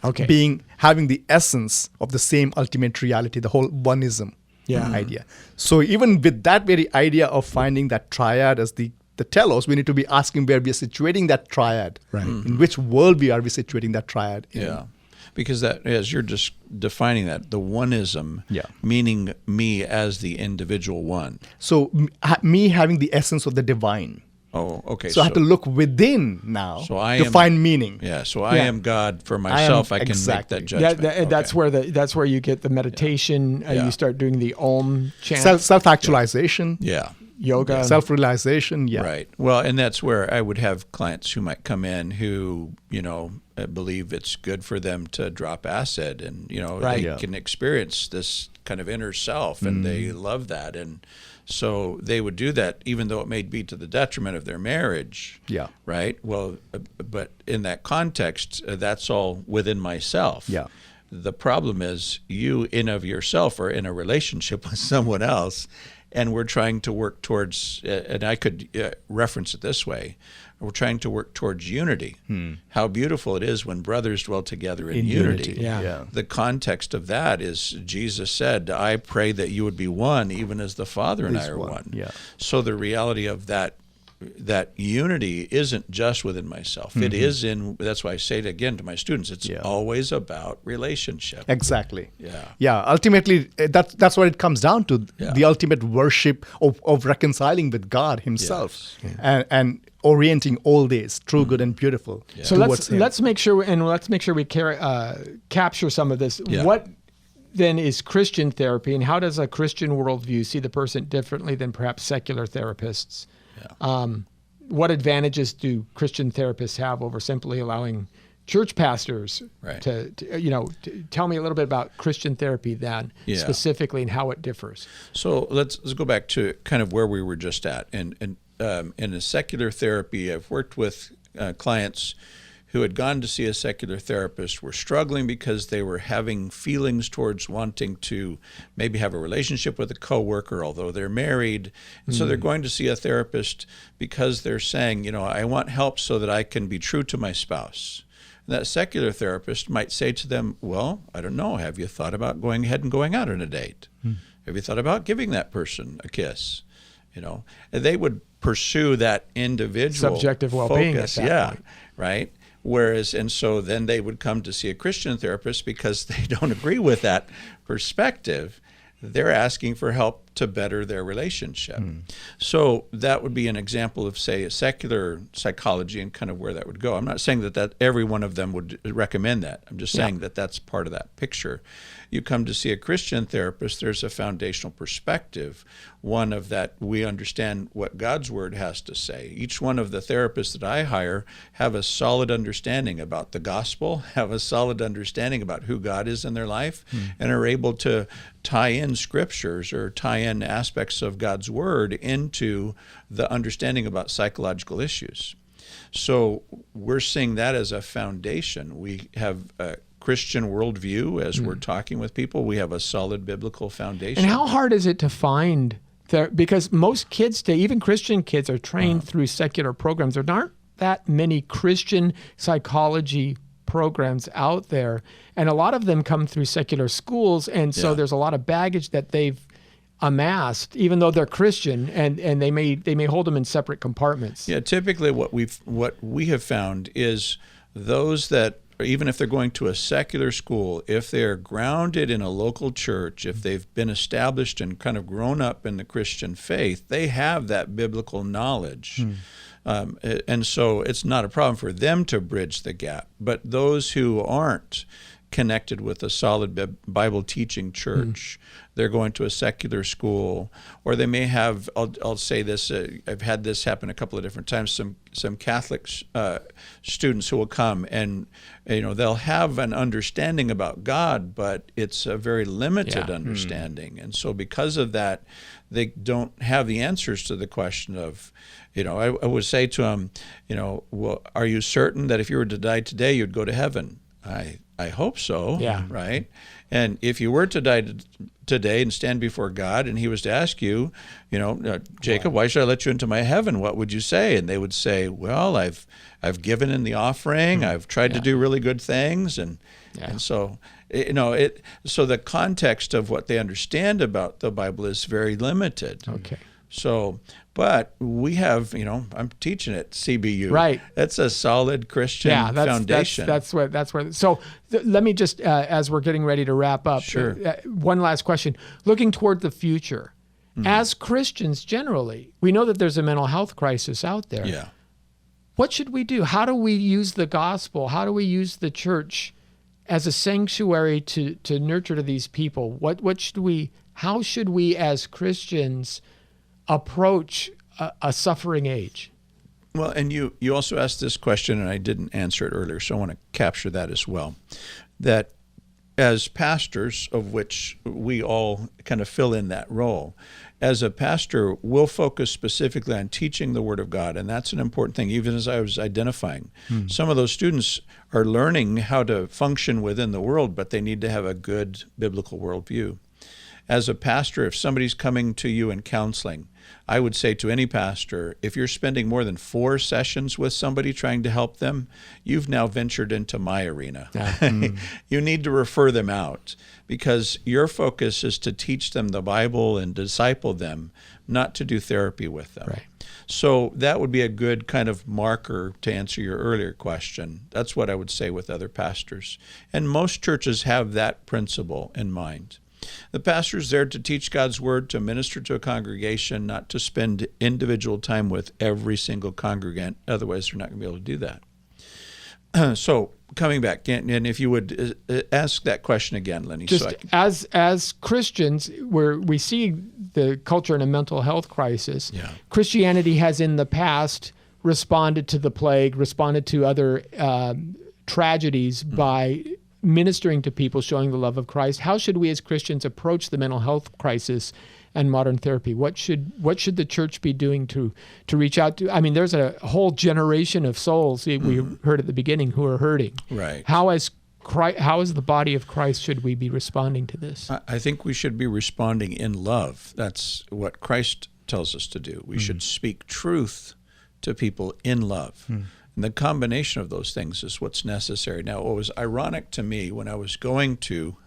Okay. Having the essence of the same ultimate reality, the whole oneism idea. So even with that very idea of finding that triad as the telos, we need to be asking where we are situating that triad. Right. In which world are we situating that triad in? Yeah. Because that, as you're just defining that, the oneism, meaning me as the individual one. So me having the essence of the divine. Oh, okay. So I have to look within now to find meaning. Yeah. So I am God for myself. I can make that judgment. That's where you get the meditation. You start doing the Om chant. Self-actualization. Yeah. Yoga. Self-realization. Yeah. Right. Well, and that's where I would have clients who might come in who, believe it's good for them to drop acid, and, they can experience this kind of inner self, and they love that. And so they would do that even though it may be to the detriment of their marriage. Yeah. Right? Well, but in that context, that's all within myself. Yeah. The problem is you in of yourself are in a relationship with someone else, and we're trying to work towards, and I could reference it this way, we're trying to work towards unity. How beautiful it is when brothers dwell together in unity. Yeah. The context of that is Jesus said, I pray that you would be one, even as the Father and I are one. Yeah. So the reality of that unity isn't just within myself. It is that's why I say it again to my students, it's always about relationship. Exactly. Yeah. Yeah. Ultimately, that's what it comes down to, the ultimate worship of reconciling with God himself. Yes. And orienting all days, true, good, and beautiful. Yeah. So let's make sure we capture some of this. Yeah. What then is Christian therapy, and how does a Christian worldview see the person differently than perhaps secular therapists? What advantages do Christian therapists have over simply allowing church pastors to tell me a little bit about Christian therapy then, specifically, and how it differs? So let's go back to kind of where we were just at. And in a secular therapy, I've worked with clients who had gone to see a secular therapist, were struggling because they were having feelings towards wanting to maybe have a relationship with a coworker, although they're married. And so they're going to see a therapist because they're saying, I want help so that I can be true to my spouse. And that secular therapist might say to them, well, I don't know, have you thought about going ahead and going out on a date? Have you thought about giving that person a kiss? And they would pursue that individual subjective well-being focus. At that point. Right. And so then they would come to see a Christian therapist because they don't agree with that perspective. They're asking for help to better their relationship. So that would be an example of, say, a secular psychology and kind of where that would go. I'm not saying that every one of them would recommend that. I'm just saying that that's part of that picture. You come to see a Christian therapist, there's a foundational perspective, one of that we understand what God's Word has to say. Each one of the therapists that I hire have a solid understanding about the gospel, have a solid understanding about who God is in their life, and are able to tie in scriptures or tie in aspects of God's Word into the understanding about psychological issues. So we're seeing that as a foundation. We have a Christian worldview as we're talking with people. We have a solid biblical foundation. And how hard is it to find because most kids today, even Christian kids, are trained through secular programs. There aren't that many Christian psychology programs out there, and a lot of them come through secular schools, and so there's a lot of baggage that they've amassed, even though they're Christian, and they may hold them in separate compartments. Yeah, typically what we have found is those that, even if they're going to a secular school, if they're grounded in a local church, if they've been established and kind of grown up in the Christian faith, they have that biblical knowledge. And so it's not a problem for them to bridge the gap. But those who aren't connected with a solid Bible teaching church, they're going to a secular school, or they may have, I'll say this, I've had this happen a couple of different times, some Catholic students who will come and they'll have an understanding about God, but it's a very limited understanding. And so because of that, they don't have the answers to the question of, I would say to them, well, are you certain that if you were to die today, you'd go to heaven? I hope so, right? And if you were to die today and stand before God, and He was to ask you, Jacob, why should I let you into my heaven? What would you say? And they would say, well, I've given in the offering, I've tried to do really good things, and so so the context of what they understand about the Bible is very limited. Okay. So, but we have, I'm teaching at CBU. Right. That's a solid Christian foundation. That's where. So let me just, as we're getting ready to wrap up, Sure. One last question. Looking toward the future, as Christians generally, we know that there's a mental health crisis out there. Yeah. What should we do? How do we use the gospel? How do we use the church as a sanctuary to nurture to these people? How should we as Christians approach a suffering age? Well, and you also asked this question, and I didn't answer it earlier, so I want to capture that as well. That as pastors, of which we all kind of fill in that role, as a pastor, we'll focus specifically on teaching the Word of God, and that's an important thing, even as I was identifying. Some of those students are learning how to function within the world, but they need to have a good biblical worldview. As a pastor, if somebody's coming to you in counseling, I would say to any pastor, if you're spending more than 4 sessions with somebody trying to help them, you've now ventured into my arena. You need to refer them out, because your focus is to teach them the Bible and disciple them, not to do therapy with them. Right. So that would be a good kind of marker to answer your earlier question. That's what I would say with other pastors. And most churches have that principle in mind. The pastor's there to teach God's Word, to minister to a congregation, not to spend individual time with every single congregant. Otherwise, they're not going to be able to do that. So coming back, and if you would ask that question again, Lenny. Just as Christians, where we see the culture in a mental health crisis, Christianity has in the past responded to the plague, responded to other tragedies by ministering to people, showing the love of Christ. How should we as Christians approach the mental health crisis and modern therapy? What should the church be doing to reach out to? I mean, there's a whole generation of souls we heard at the beginning who are hurting. Right. How as the body of Christ should we be responding to this? I think we should be responding in love. That's what Christ tells us to do. We should speak truth to people in love. And the combination of those things is what's necessary. Now, what was ironic to me when I was going to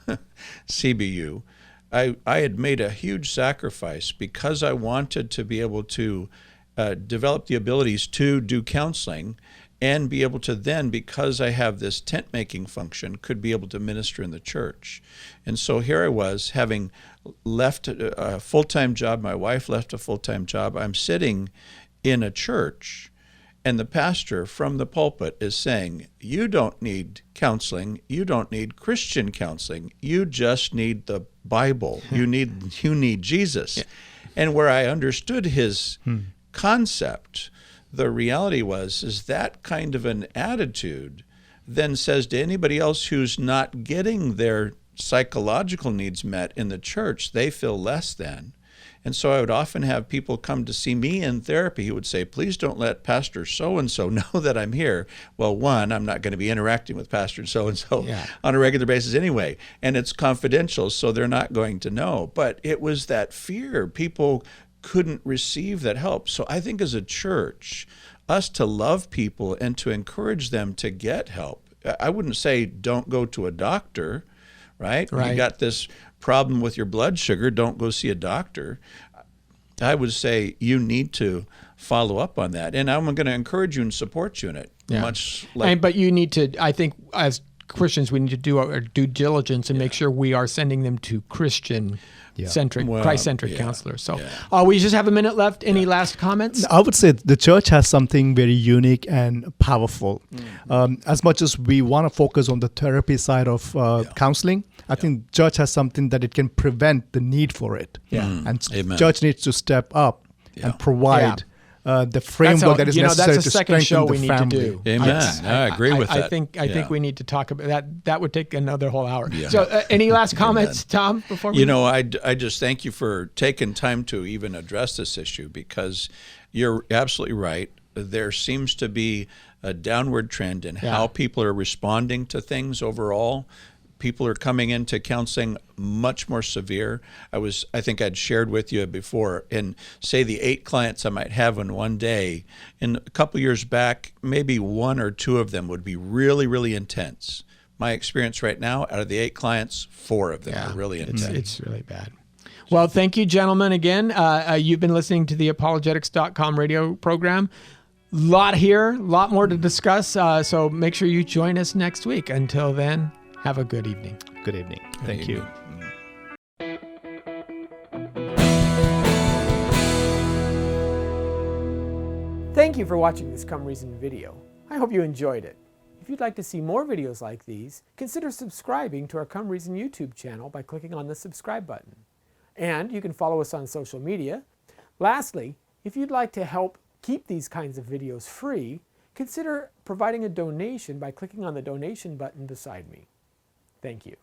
CBU, I had made a huge sacrifice because I wanted to be able to develop the abilities to do counseling and be able to then, because I have this tent-making function, could be able to minister in the church. And so here I was, having left a full-time job. My wife left a full-time job. I'm sitting in a church, and the pastor from the pulpit is saying, you don't need counseling. You don't need Christian counseling. You just need the Bible. You need Jesus. Yeah. And where I understood his concept, the reality is that kind of an attitude then says to anybody else who's not getting their psychological needs met in the church, they feel less than. And so I would often have people come to see me in therapy who would say, please don't let Pastor so-and-so know that I'm here. Well, one, I'm not going to be interacting with Pastor so-and-so on a regular basis anyway. And it's confidential, so they're not going to know. But it was that fear. People couldn't receive that help. So I think as a church, us to love people and to encourage them to get help. I wouldn't say don't go to a doctor, right? You got this problem with your blood sugar, don't go see a doctor. I would say you need to follow up on that. And I'm going to encourage you and support you in it. Much like, but you need to, I think, as Christians, we need to do our due diligence and make sure we are sending them to Christian-centric, Christ-centric counselors. So we just have a minute left. Any last comments? I would say the church has something very unique and powerful. As much as we want to focus on the therapy side of counseling, I think church has something that it can prevent the need for it. And church needs to step up and provide the framework that is necessary to strengthen the family. Amen. I agree with that. I think we need to talk about that. That would take another whole hour. So any last comments, Tom, before we... I just thank you for taking time to even address this issue, because you're absolutely right. There seems to be a downward trend in how people are responding to things overall. People are coming into counseling much more severe. I think I'd shared with you before, and say the 8 clients I might have in one day, in a couple years back, maybe 1 or 2 of them would be really, really intense. My experience right now, out of the 8 clients, 4 of them are really intense. It's really bad. Well, thank you, gentlemen, again. You've been listening to the Apologetics.com radio program. Lot here, a lot more to discuss, so make sure you join us next week. Until then, have a good evening. Good evening. Thank you. Thank you for watching this Come Reason video. I hope you enjoyed it. If you'd like to see more videos like these, consider subscribing to our Come Reason YouTube channel by clicking on the subscribe button. And you can follow us on social media. Lastly, if you'd like to help keep these kinds of videos free, consider providing a donation by clicking on the donation button beside me. Thank you.